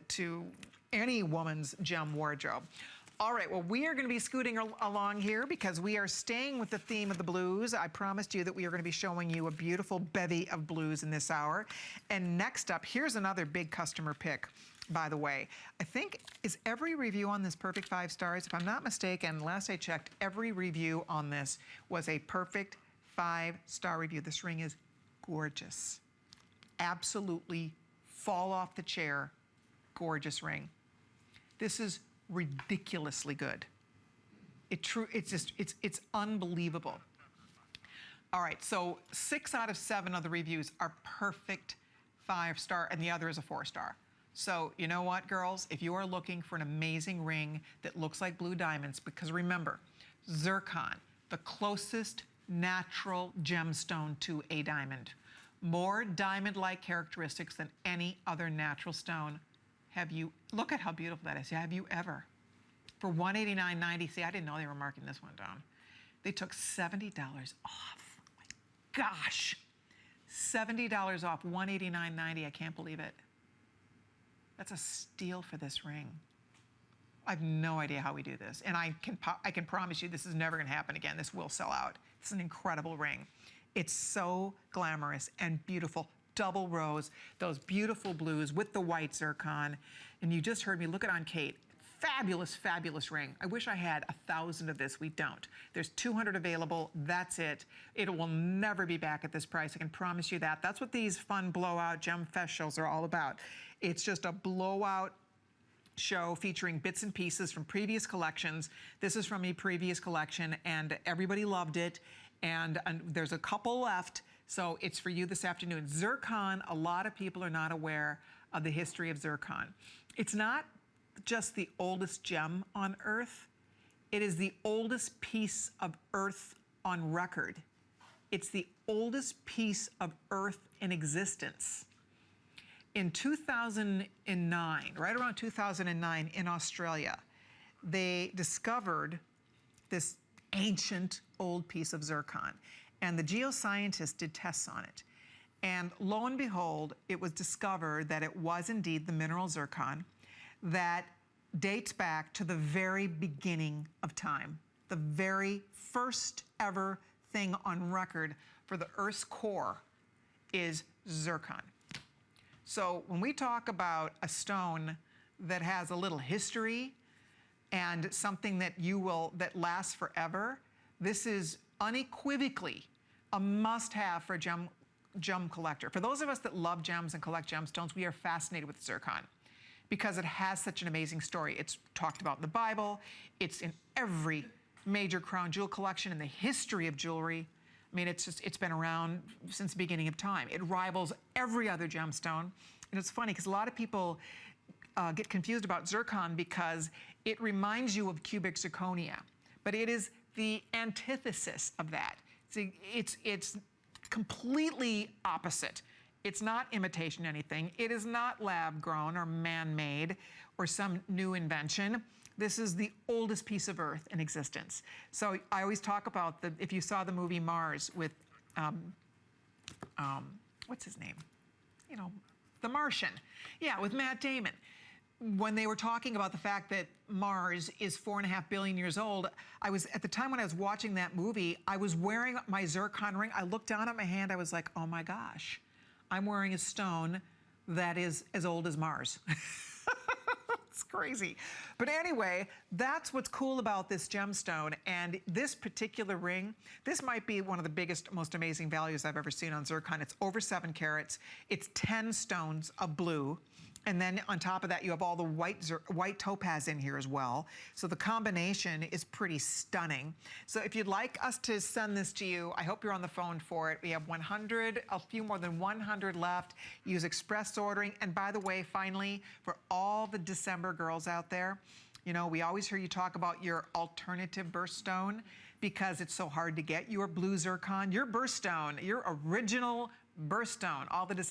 to any woman's gem wardrobe. All right, well, we are going to be scooting along here because we are staying with the theme of the blues. I promised you that we are going to be showing you a beautiful bevy of blues in this hour. And next up, here's another big customer pick, by the way. I think, is every review on this perfect 5 stars? If I'm not mistaken, last I checked, every review on this was a perfect 5-star review. This ring is gorgeous. Absolutely fall off the chair, gorgeous ring. This is ridiculously good. It's unbelievable. All right, so 6 out of 7 of the reviews are perfect 5-star, and the other is a 4-star. So you know what, girls? If you are looking for an amazing ring that looks like blue diamonds, because remember, zircon, the closest natural gemstone to a diamond. More diamond-like characteristics than any other natural stone. Look at how beautiful that is. Have you ever? For $189.90, see, I didn't know they were marking this one down. They took $70 off. Oh my gosh. $70 off, $189.90, I can't believe it. That's a steal for this ring. I have no idea how we do this. And I can promise you this is never gonna happen again. This will sell out. It's an incredible ring. It's so glamorous and beautiful. Double rows, those beautiful blues with the white zircon. And you just heard me, look at on Kate. Fabulous, fabulous ring. I wish I had 1,000 of this, we don't. There's 200 available, that's it. It will never be back at this price, I can promise you that. That's what these fun blowout Gem Fest shows are all about. It's just a blowout show featuring bits and pieces from previous collections. This is from a previous collection and everybody loved it. And there's a couple left. So it's for you this afternoon. Zircon, a lot of people are not aware of the history of zircon. It's not just the oldest gem on Earth. It is the oldest piece of Earth on record. It's the oldest piece of Earth in existence. In 2009, right around 2009 in Australia, they discovered this ancient old piece of zircon. And the geoscientists did tests on it. And lo and behold, it was discovered that it was indeed the mineral zircon that dates back to the very beginning of time. The very first ever thing on record for the Earth's core is zircon. So when we talk about a stone that has a little history and something that that lasts forever, this is unequivocally a must-have for a gem collector. For those of us that love gems and collect gemstones, we are fascinated with zircon because it has such an amazing story. It's talked about in the Bible. It's in every major crown jewel collection in the history of jewelry. I mean, it's been around since the beginning of time. It rivals every other gemstone. And it's funny because a lot of people get confused about zircon because it reminds you of cubic zirconia, but it is the antithesis of that. See, it's completely opposite. It's not imitation anything. It is not lab grown or man-made or some new invention. This is the oldest piece of Earth in existence. So I always talk about if you saw the movie Mars with, what's his name? You know, The Martian. Yeah, with Matt Damon. When they were talking about the fact that Mars is 4.5 billion years old, at the time when I was watching that movie, I was wearing my zircon ring. I looked down at my hand, I was like, oh my gosh, I'm wearing a stone that is as old as Mars. It's crazy. But anyway, that's what's cool about this gemstone. And this particular ring, this might be one of the biggest, most amazing values I've ever seen on zircon. It's over 7 carats. It's 10 stones of blue. And then on top of that, you have all the white topaz in here as well. So the combination is pretty stunning. So if you'd like us to send this to you, I hope you're on the phone for it. We have 100, a few more than 100 left. Use express ordering. And by the way, finally, for all the December girls out there, you know, we always hear you talk about your alternative birthstone because it's so hard to get your blue zircon, your birthstone, your original birthstone, all the